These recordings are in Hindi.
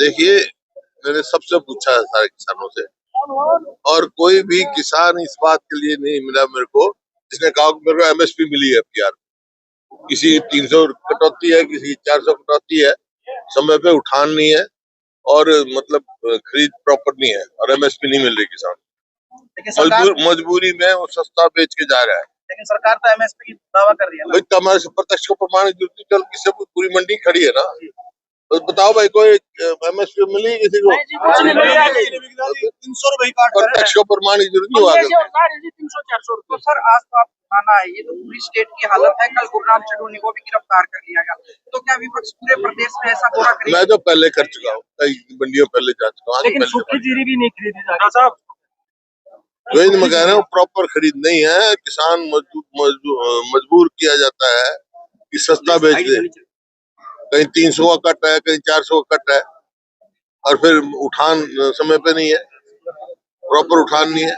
देखिए, मैंने सबसे पूछा है सारे किसानों से, और कोई भी किसान इस बात के लिए नहीं मिला मेरे को जिसने कहा कि मेरे को एमएसपी मिली है पीआर। किसी 300 कटौती है, किसी 400 कटौती है, समय पे उठान नहीं है, और मतलब खरीद प्रॉपर नहीं है, और एमएसपी नहीं मिल रही किसान। मजबूरी में वो सस्ता बेच के जा रहा है। लेकिन सरकार तो एमएसपी की दावा कर रही है ना। भाई हमारे से प्रत्यक्ष को प्रमाण की जरूरत नहीं, किसी पूरी मंडी खड़ी है ना। तो बताओ भाई, कोई एमएसपी मिली किसी को? 300 रुपए काट प्रत्यक्ष को प्रमाण की जरूरत नहीं हुआ। 300-400 रुपए। सर आज तो आप माना है, ये तो पूरी स्टेट की हालत है। कल गुरनाम चढ़ूनी को भी गिरफ्तार कर लिया गया, तो क्या विपक्ष पूरे प्रदेश में ऐसा घोड़ा करेगा? मैं तो पहले कर चुका हूँ, कई मंडियों पहले जा चुका हूँ। लेकिन सूखी जीरी भी नहीं खरीदी जा रही साहब। वही मैं कह रहा हूँ, प्रॉपर खरीद नहीं है। किसान मजबूर किया जाता है कि सस्ता बेच दे। कहीं 300 का कट है, कहीं 400 का कट है, और फिर उठान समय पे नहीं है, प्रॉपर उठान नहीं है।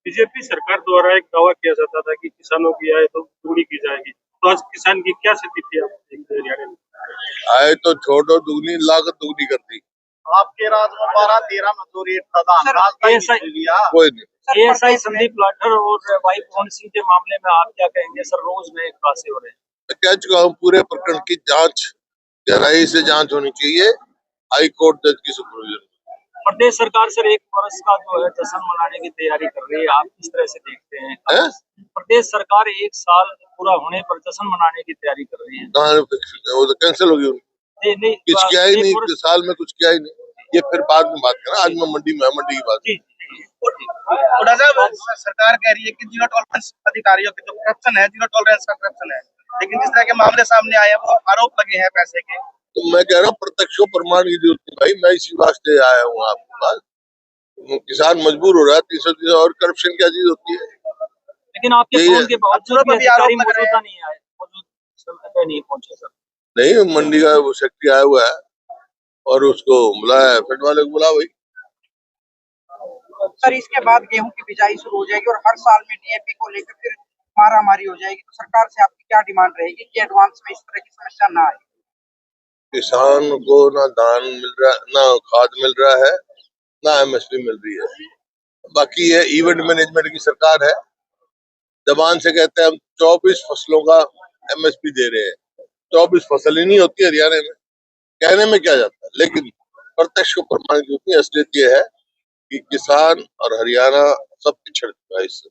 बीजेपी सरकार द्वारा एक दावा किया जाता था कि किसानों की आय तो दुगनी की जाएगी, तो आज किसान की क्या स्थिति थी? आय तो छोड़ो, दुगनी लागत दुगनी कर दी। आपके राज में 12-13 मजदूरी कोई नहीं। एएसआई संदीप लाठर और वाई पवन सिंह के मामले में आप क्या कहेंगे? सर रोज नए खुलासे हो रहे हैं। मैं कह चुका हूँ, पूरे प्रकरण की जांच गहराई से जांच होनी चाहिए, हाई कोर्ट जज की सुपरविजन। प्रदेश सरकार सर 1 वर्ष का जो है जश्न मनाने की तैयारी कर रही है, आप किस तरह से देखते हैं? प्रदेश सरकार 1 साल पूरा होने पर जश्न मनाने की तैयारी कर रही है। वो तो कैंसिल होगी उनकी। कुछ किया ही नहीं, साल में कुछ किया ही नहीं। ये फिर बाद में बात करना, आज मैं मंडी की बात। सरकार कह रही है कि जीरो टॉलरेंस अधिकारियों के जो करप्शन है, जीरो टॉलरेंस का करप्शन है, लेकिन जिस तरह के मामले सामने आए हैं वो आरोप लगे हैं पैसे के। तो मैं कह रहा हूँ, प्रत्यक्ष प्रमाण की जरूरत नहीं भाई, मैं इसी वास्ते आया हूँ आपके पास। किसान मजबूर हो रहा है, 300 और करप्शन क्या चीज होती है? लेकिन आपके फोन के बावजूद भी अधिकारी मौजूदा नहीं आए, नहीं पहुंचे सर। नहीं, मंडी का वो सेक्रेटरी आया हुआ है और उसको बुलाया, फेड वाले को बुला भाई। सर इसके बाद गेहूं की बिजाई शुरू हो जाएगी और हर साल में डीएपी को लेकर फिर मारामारी हो जाएगी, तो सरकार से आपकी क्या डिमांड रहेगी कि एडवांस में इस तरह की समस्या ना आए? किसान को ना दान मिल रहा, ना खाद मिल रहा है, ना एमएसपी मिल रही है। बाकी ये इवेंट मैनेजमेंट की सरकार है, जबान से कहते हैं हम 24 फसलों का एमएसपी दे रहे हैं। 24 फसल ही नहीं होती हरियाणा में, कहने में क्या जाता है। लेकिन प्रत्यक्ष को प्रमाण की असलियत ये है कि किसान और हरियाणा सब पिछड़ चुका है इससे।